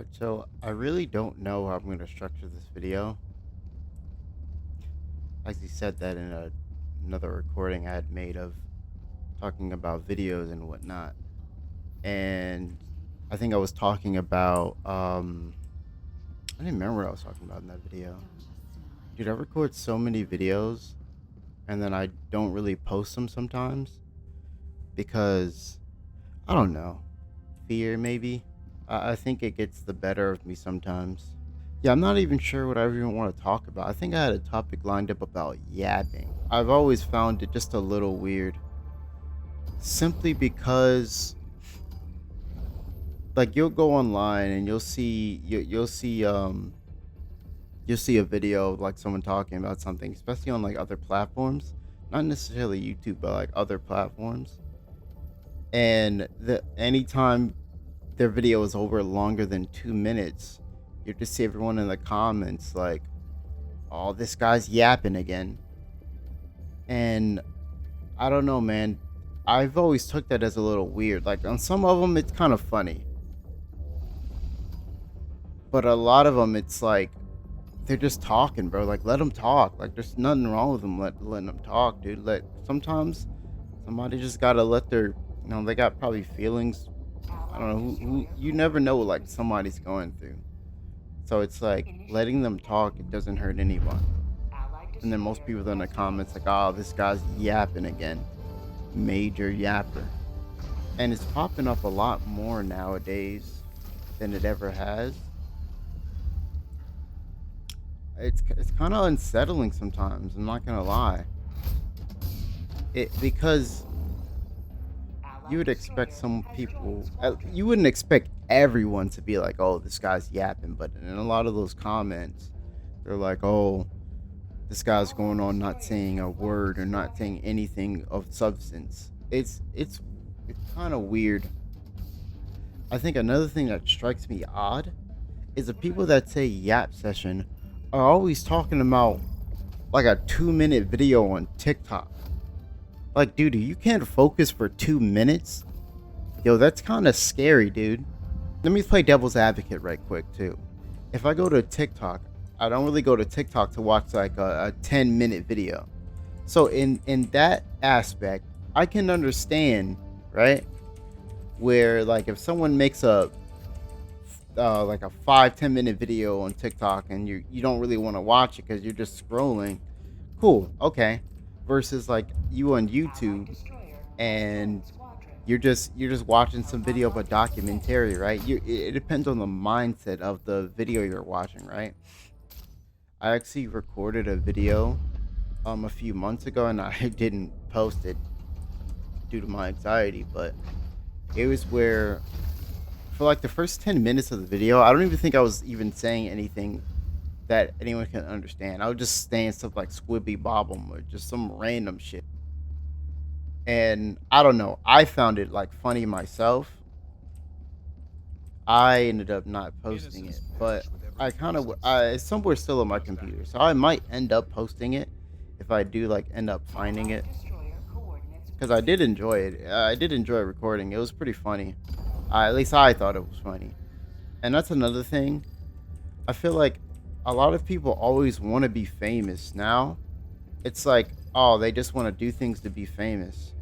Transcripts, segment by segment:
Alright, so I really don't know how I'm going to structure this video. I actually said that in another recording I had made of talking about videos and whatnot. And I think I was talking about, I didn't remember what I was talking about in that video. Dude, I record so many videos and then I don't really post them sometimes because, I don't know, fear maybe. I think it gets the better of me sometimes. Yeah, I'm not even sure what I even want to talk about. I think I had a topic lined up about yapping. I've always found it just a little weird. Simply because like you'll go online and you'll see a video of like someone talking about something, especially on like other platforms. Not necessarily YouTube, but like other platforms. And the anytime their video is over longer than 2 minutes, you just see everyone in the comments like, "Oh, this guy's yapping again." And I don't know, man. I've always took that as a little weird. Like on some of them, it's kind of funny, but a lot of them, it's like they're just talking, bro. Like let them talk. Like there's nothing wrong with them letting them talk, dude. Let sometimes somebody just gotta let their, they got probably feelings. I don't know who you never know what like somebody's going through. So it's like letting them talk. It doesn't hurt anyone. And then most people in the comments like, "Oh, this guy's yapping again." Major yapper. And it's popping up a lot more nowadays than it ever has. It's kind of unsettling sometimes, I'm not gonna lie. It because you would expect some people, you wouldn't expect everyone to be like, "Oh, this guy's yapping," but in a lot of those comments, they're like, "Oh, this guy's going on not saying a word or not saying anything of substance." It's kind of weird. I think another thing that strikes me odd is the people that say Yap Session are always talking about like a 2 minute video on TikTok. Like, dude, you can't focus for 2 minutes. Yo, that's kind of scary, dude. Let me play devil's advocate right quick too. If I go to TikTok, I don't really go to TikTok to watch like a 10-minute video. So in that aspect, I can understand, right? Where like if someone makes a like a 5-10 minute video on TikTok and you don't really want to watch it because you're just scrolling, cool, okay. Versus like you on YouTube and you're just watching some video of a documentary, right? It depends on the mindset of the video you're watching, right? I actually recorded a video a few months ago and I didn't post it due to my anxiety, but it was where for like the first 10 minutes of the video, I don't even think I was even saying anything that anyone can understand. I was just saying stuff like squibby bobble or just some random shit. And I don't know, I found it like funny myself. I ended up not posting it, but I kind of it's somewhere still on my computer, so I might end up posting it if I do like end up finding it because I did enjoy it. I did enjoy recording. It was pretty funny. At least I thought it was funny. And that's another thing. I feel like a lot of people always want to be famous now. It's like, oh, they just want to do things to be famous.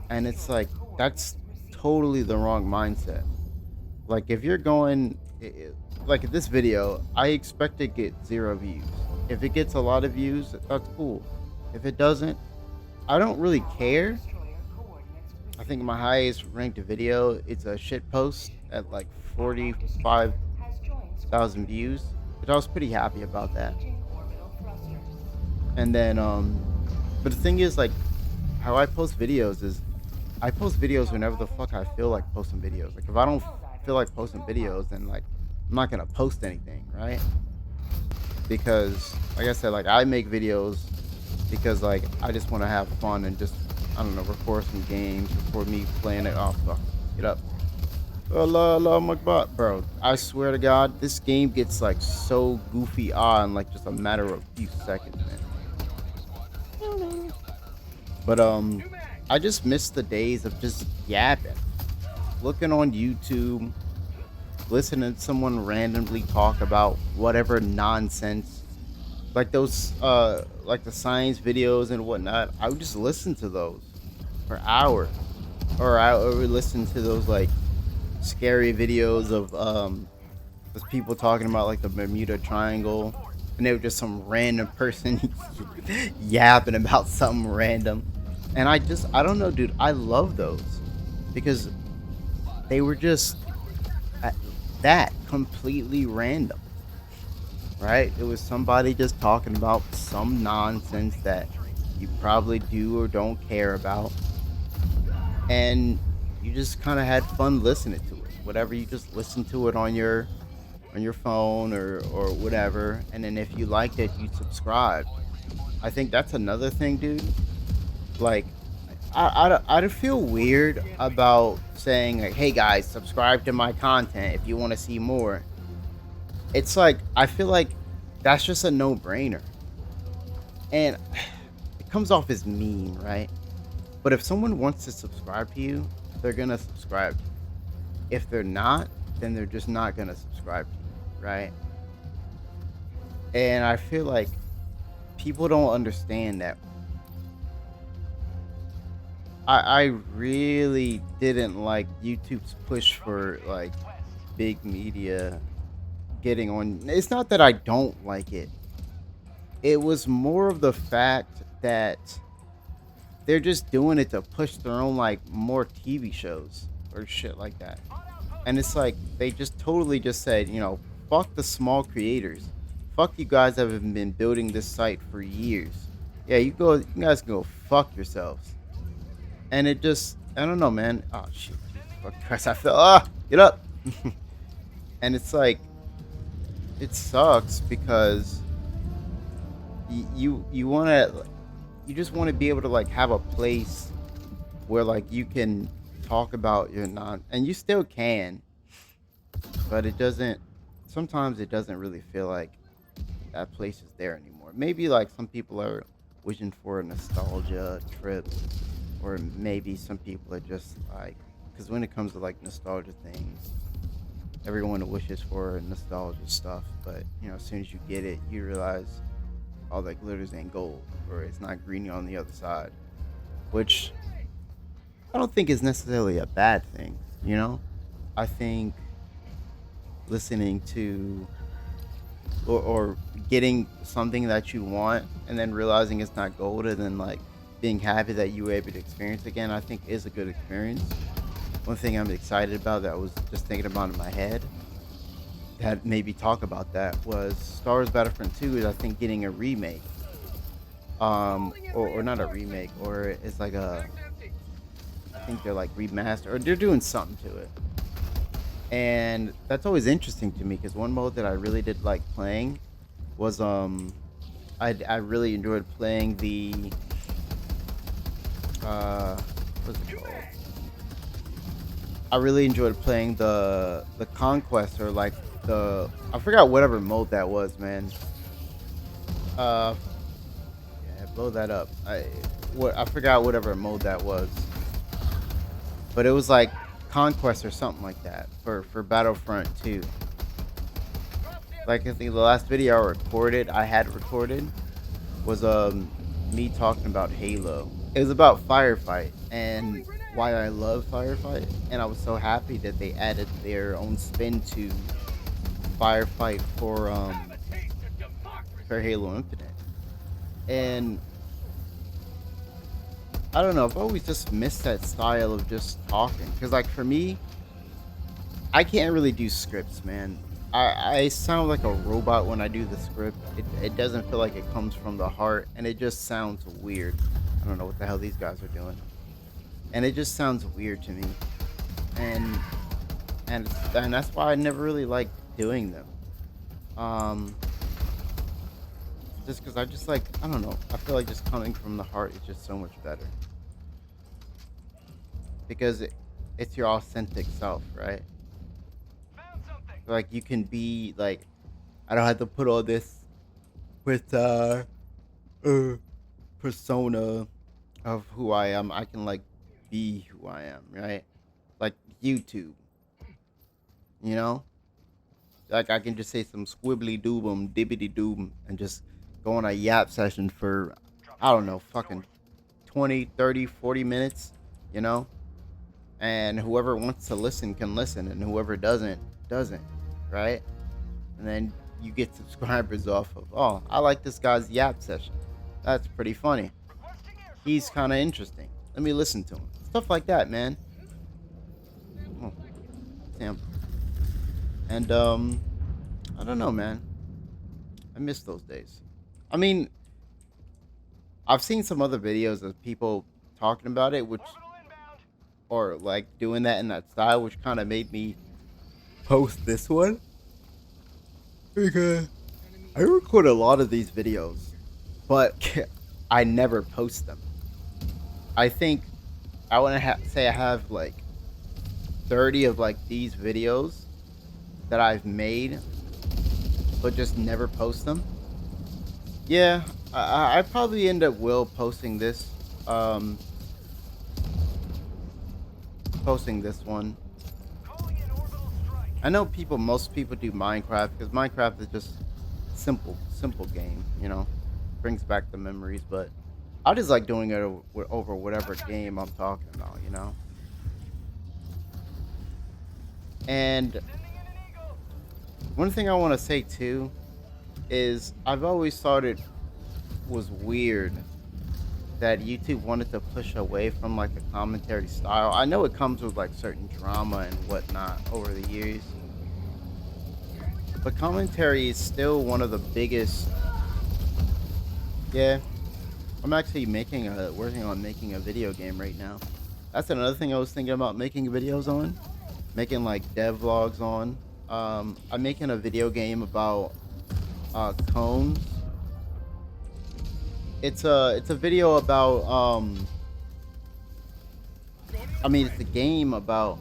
And it's like that's totally the wrong mindset. Like if you're going like this video, I expect to get 0 views. If it gets a lot of views, that's cool. If it doesn't, I don't really care. I think my highest ranked video, it's a shit post at like 45,000 views, which I was pretty happy about that. And then but the thing is like how I post videos is I post videos whenever the fuck I feel like posting videos. Like if I don't feel like posting videos, then like I'm not gonna post anything, right? Because like I said, like I make videos because like I just want to have fun and just, I don't know, record some games, record me playing it. Oh fuck, get up. Allah my bot, bro. I swear to God, this game gets like so goofy in like just a matter of a few seconds, man. But I just miss the days of just yapping, looking on YouTube, just listening to someone randomly talk about whatever nonsense, like the science videos and whatnot. I would just listen to those for hours, or I would listen to those like scary videos of those people talking about like the Bermuda Triangle, and they were just some random person yapping about something random. And I don't know, dude. I love those because they were just uh, that completely random, right? It was somebody just talking about some nonsense that you probably do or don't care about, and you just kind of had fun listening to it. Whatever, you just listen to it on your phone or whatever, and then if you liked it, you subscribed. I think that's another thing, dude. Like, I'd feel weird about saying like, "Hey guys, subscribe to my content if you want to see more." It's like I feel like that's just a no brainer, and it comes off as mean, right? But if someone wants to subscribe to you, they're gonna subscribe to you. If they're not, then they're just not gonna subscribe to you, right? And I feel like people don't understand that. I really didn't like YouTube's push for like big media getting on. It's not that I don't like it. It was more of the fact that they're just doing it to push their own like more TV shows or shit like that. And it's like they just totally just said, fuck the small creators. Fuck you guys that have been building this site for years. Yeah, you guys can go fuck yourselves. And it just, I don't know, man. Oh shit, Jesus fucking Christ, I fell. Get up. And it's like it sucks because you want to, you just want to be able to like have a place where like you can talk about your non, and you still can, but it doesn't. Sometimes it doesn't really feel like that place is there anymore. Maybe like some people are wishing for a nostalgia trip, or maybe some people are just like, because when it comes to like nostalgia things, everyone wishes for nostalgia stuff, but as soon as you get it, you realize all that glitters ain't gold, or it's not green on the other side, which I don't think is necessarily a bad thing. I think listening to or getting something that you want and then realizing it's not gold and then like being happy that you were able to experience again, I think is a good experience. One thing I'm excited about that I was just thinking about in my head that made me talk about that was Star Wars Battlefront 2 is I think getting a remake. Or not a remake, or it's like I think they're like remaster or they're doing something to it. And that's always interesting to me because one mode that I really did like playing was I really enjoyed playing the what's it called? I really enjoyed playing the conquest, or like the, I forgot whatever mode that was, man. Uh yeah, blow that up. I forgot whatever mode that was. But it was like conquest or something like that for Battlefront 2. Like I think the last video I had recorded was me talking about Halo. It was about Firefight and why I love Firefight, and I was so happy that they added their own spin to Firefight for Halo Infinite. And I don't know, I've always just missed that style of just talking. Cause like for me, I can't really do scripts, man. I sound like a robot when I do the script. It doesn't feel like it comes from the heart, and it just sounds weird. I don't know what the hell these guys are doing. And it just sounds weird to me. And and that's why I never really like doing them. Um just cuz I just like, I don't know. I feel like just coming from the heart is just so much better. Because it's your authentic self, right? Like you can be like, I don't have to put all this with uh persona of who I am. I can like be who I am, right? Like YouTube, you know? Like I can just say some squibbly doobum, dibbity doom, and just go on a yap session for, I don't know, fucking 20, 30, 40 minutes, you know? And whoever wants to listen can listen, and whoever doesn't, right? And then you get subscribers off of, oh, I like this guy's yap session. That's pretty funny. He's kind of interesting. Let me listen to him. Stuff like that, man. Oh, damn. And I don't know, man. I miss those days. I mean, I've seen some other videos of people talking about it, which or like doing that in that style, which kind of made me post this one because I record a lot of these videos, but I never post them. I think I want to say I have like 30 of like these videos that I've made, but just never post them. Yeah, I probably end up will um, posting this one. I know most people do Minecraft because Minecraft is just simple game, you know, brings back the memories. But I just like doing it over whatever game I'm talking about, you know. And one thing I want to say too is I've always thought it was weird that YouTube wanted to push away from like the commentary style. I know it comes with like certain drama and whatnot over the years, but commentary is still one of the biggest. Yeah, I'm actually working on making a video game right now. That's another thing I was thinking about making videos on, making like dev vlogs on. I'm making a video game about cones. It's a video about I mean it's a game about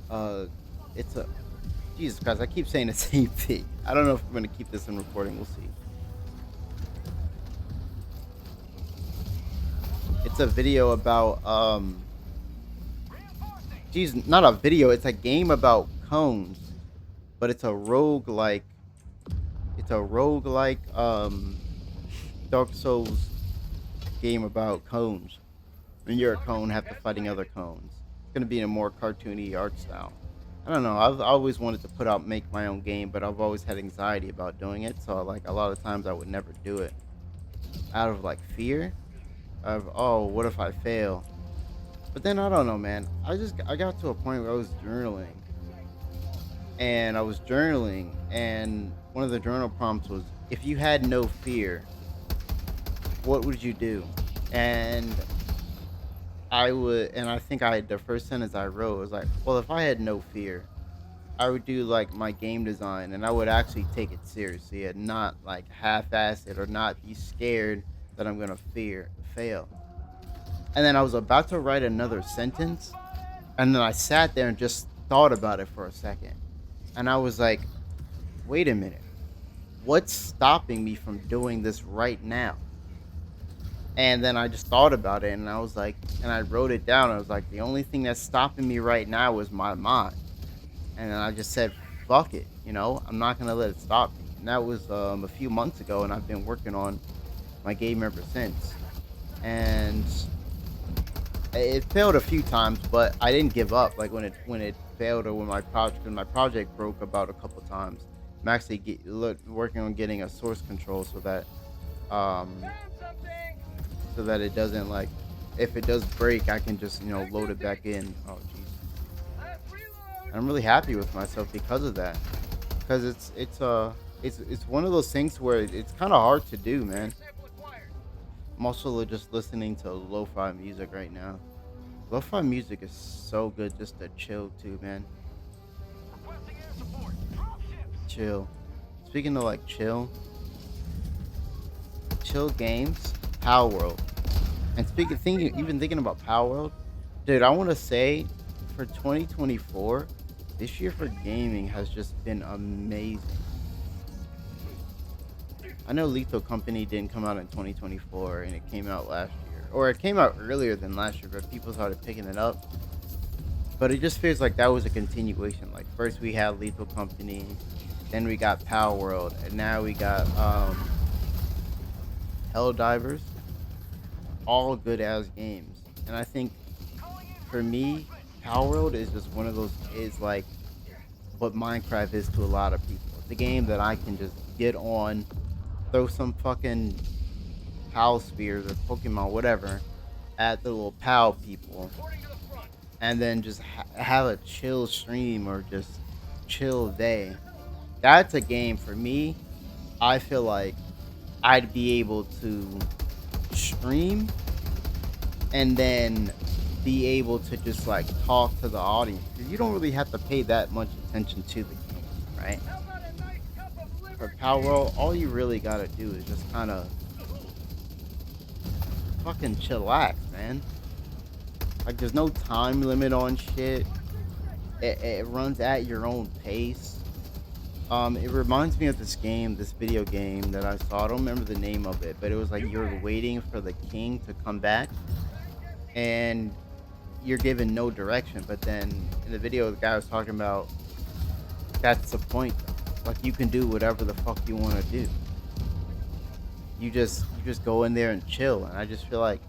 uh it's a Jesus Christ, I keep saying the same thing. I don't know if I'm gonna keep this in recording, we'll see. It's a video about geez, not a video, it's a game about cones, but it's a roguelike Dark Souls game about cones. When you're a cone, have to fighting other cones. It's gonna be in a more cartoony art style. I don't know. I've always wanted to make my own game, but I've always had anxiety about doing it. So like a lot of times I would never do it out of like fear of, oh, what if I fail? But then I don't know, man. I got to a point where I was journaling, and one of the journal prompts was, if you had no fear, what would you do? And I think the first sentence I wrote was like, well, if I had no fear, I would do like my game design, and I would actually take it seriously and not like half-ass it or not be scared that I'm gonna fail. And then I was about to write another sentence, and then I sat there and just thought about it for a second, and I was like, wait a minute, what's stopping me from doing this right now? And then I just thought about it, and I was like, and I wrote it down. I was like, the only thing that's stopping me right now is my mind. And then I just said, fuck it, I'm not gonna let it stop me. And that was a few months ago, and I've been working on my game ever since. And it failed a few times, but I didn't give up. Like when it failed, or when my project broke about a couple times. I'm actually working on getting a source control um so that it doesn't, like, if it does break, I can just load it back in. Oh jeez, I'm really happy with myself because of that, because it's one of those things where it's kind of hard to do, man. I'm also just listening to lo-fi music right now. Lo-fi music is so good just to chill to, man. Chill. Speaking of like chill games, Power World. And thinking about Power World, dude, I want to say for 2024, this year for gaming has just been amazing. I know Lethal Company didn't come out in 2024, and it came out last year, or it came out earlier than last year, but people started picking it up. But it just feels like that was a continuation. Like first we had Lethal Company, Then we got Power World, and now we got Helldivers. All good ass games, and I think for me, Power World is just one of those. Is like what Minecraft is to a lot of people. It's a game that I can just get on, throw some fucking POW spheres or Pokemon, whatever, at the little POW people, and then just have a chill stream or just chill day. That's a game for me. I feel like I'd be able to stream and then be able to just like talk to the audience. 'Cause you don't really have to pay that much attention to the game, right? For Power World, all you really gotta do is just kind of fucking chillax, man. Like, there's no time limit on shit. It runs at your own pace. It reminds me of this game, this video game that I saw. I don't remember the name of it, but it was like you're waiting for the king to come back, and you're given no direction. But then in the video, the guy was talking about that's the point. Like, you can do whatever the fuck you want to do. You just go in there and chill. And I just feel like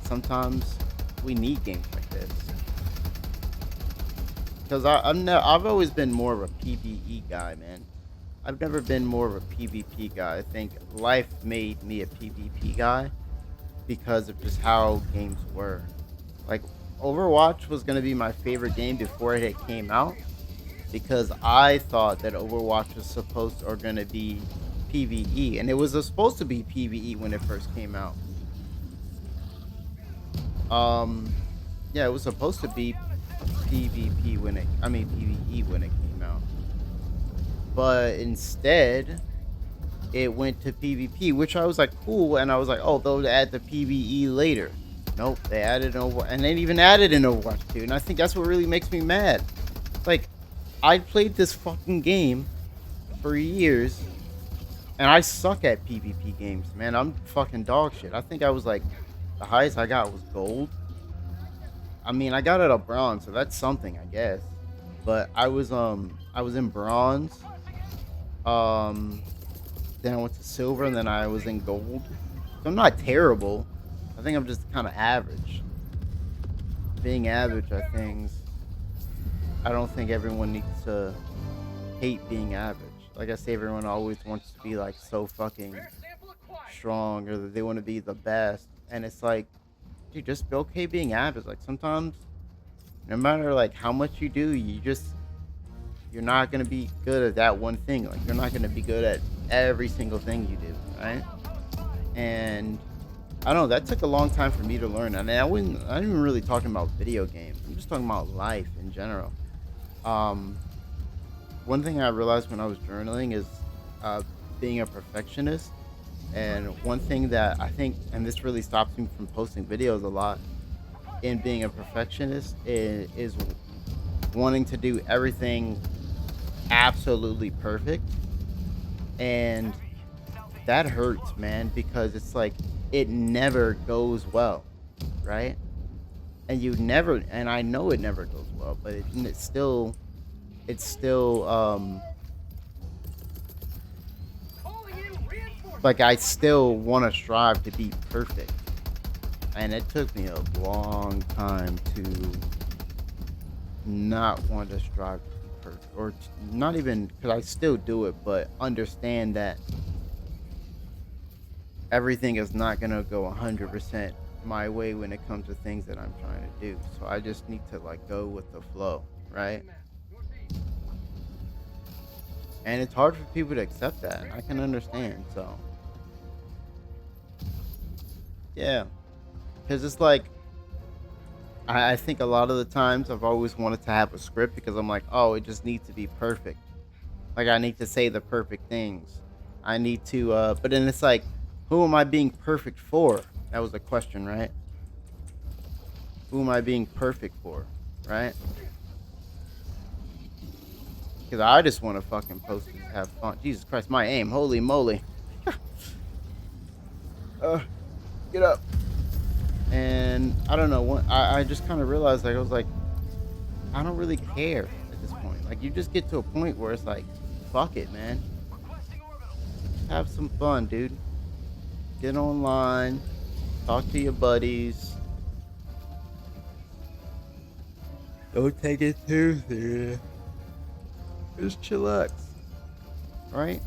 sometimes we need games like this. Because I've always been more of a PvE guy, man. I've never been more of a PvP guy. I think life made me a PvP guy because of just how games were. Like, Overwatch was going to be my favorite game before it came out, because I thought that Overwatch was supposed or going to be PvE, and it was supposed to be PvE when it first came out. Yeah, it was supposed to be PvP when PvE when it came out. But instead, it went to PvP, which I was like, cool, and I was like, oh, they'll add the PvE later. Nope, they added over, and they even added an Overwatch 2, and I think that's what really makes me mad. Like, I played this fucking game for years, and I suck at PvP games, man. I'm fucking dog shit. I think I was like, the highest I got was gold. I mean, I got it a bronze, so that's something, I guess. But I was in bronze. Then I went to silver, and then I was in gold. So I'm not terrible. I think I'm just kind of average. Being average at things, I don't think everyone needs to hate being average. Like I say, everyone always wants to be like so fucking strong, or that they want to be the best. And it's like, dude, just be okay being average. Like, sometimes, no matter like how much you do, you're not gonna be good at that one thing. Like, you're not gonna be good at every single thing you do, right? And I don't know, that took a long time for me to learn. And I'm not even really talking about video games. I'm just talking about life in general. One thing I realized when I was journaling is being a perfectionist. And one thing that I think, and this really stops me from posting videos a lot, in being a perfectionist is wanting to do everything absolutely perfect. And that hurts, man, because it's like it never goes well, right? And I know it never goes well, but it's still like, I still want to strive to be perfect. And it took me a long time to not want to strive to be perfect, or not even, because I still do it, but understand that everything is not going to go 100% my way when it comes to things that I'm trying to do. So I just need to like go with the flow, right? And it's hard for people to accept that. I can understand. So yeah, because it's like, I think a lot of the times I've always wanted to have a script, because I'm like, oh, it just needs to be perfect. Like, I need to say the perfect things. I need to, but then it's like, who am I being perfect for? That was the question, right? Who am I being perfect for, right? Because I just want to fucking post and have fun. Jesus Christ, my aim. Holy moly. Get up. And I don't know. I just kind of realized, like, I was like, I don't really care at this point. Like, you just get to a point where it's like, fuck it, man. Have some fun, dude. Get online, talk to your buddies. Don't take it too serious. Just chillax, right?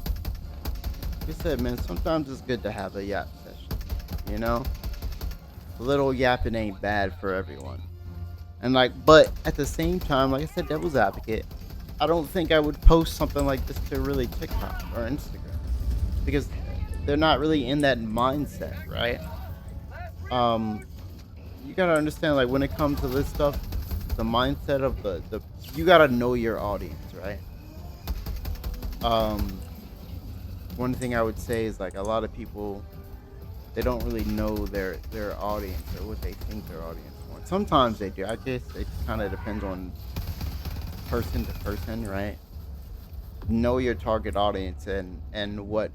Like I said, man, sometimes it's good to have a yap session, you know? A little yapping ain't bad for everyone. And like, but at the same time, like I said, devil's advocate, I don't think I would post something like this to really TikTok or Instagram because they're not really in that mindset, right? Um, you gotta understand, like when it comes to this stuff, the mindset of the you gotta know your audience, right? Um, one thing I would say is like a lot of people they don't really know their audience or what they think their audience wants. Sometimes they do. I guess it kind of depends on person to person, right? Know your target audience and what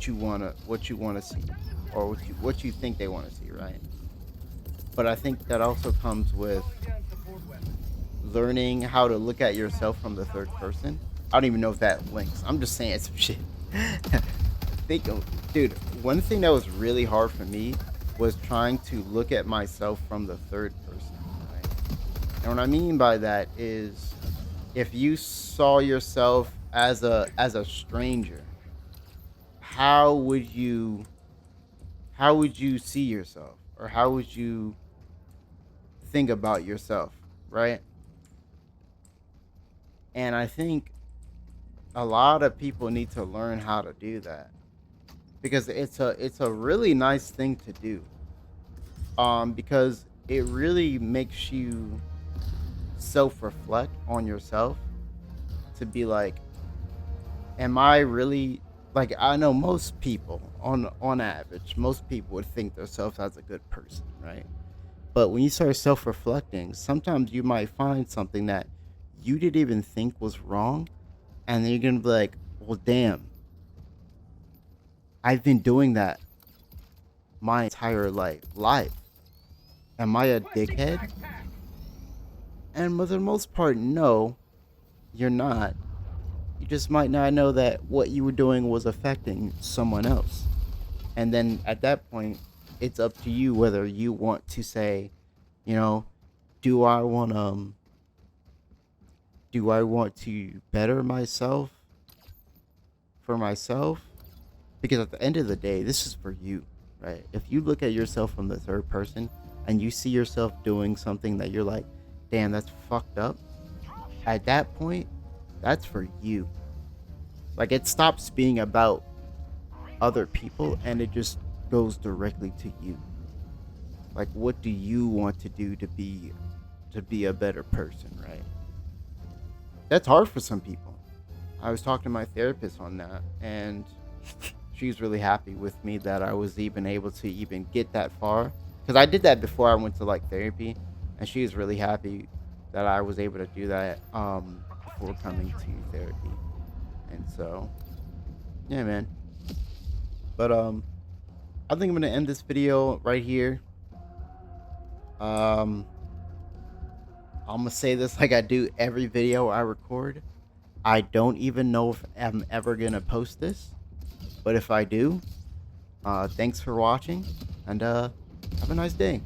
you wanna see or what you think they want to see, right? But I think that also comes with learning how to look at yourself from the third person. I don't even know if that links. I'm just saying some shit. think, Dude, one thing that was really hard for me was trying to look at myself from the third person. Right? And what I mean by that is, if you saw yourself as a stranger, how would you how would you see yourself, or how would you think about yourself, right? And I think a lot of people need to learn how to do that because it's a really nice thing to do. Because it really makes you self-reflect on yourself to be like, am I really, like, I know most people on average, most people would think themselves as a good person, right? But when you start self-reflecting, sometimes you might find something that you didn't even think was wrong, and then you're gonna be like, well, damn, I've been doing that my entire life. Am I a dickhead? And for the most part, no, you're not. You just might not know that what you were doing was affecting someone else. And then at that point, it's up to you whether you want to say, you know, do I want do I want to better myself for myself? Because at the end of the day, this is for you, right? If you look at yourself from the third person and you see yourself doing something that you're like, damn, that's fucked up. At that point, that's for you. Like, it stops being about other people and it just goes directly to you. Like, what do you want to do to be a better person, right? That's hard for some people. I was talking to my therapist on that, and she's really happy with me that I was even able to even get that far. Because I did that before I went to like therapy, and she's really happy that I was able to do that before coming to therapy. And so, yeah, man. But I think I'm gonna end this video right here. Um, I'm gonna say this like I do every video I record. I don't even know if I'm ever gonna post this, but if I do, thanks for watching, and have a nice day.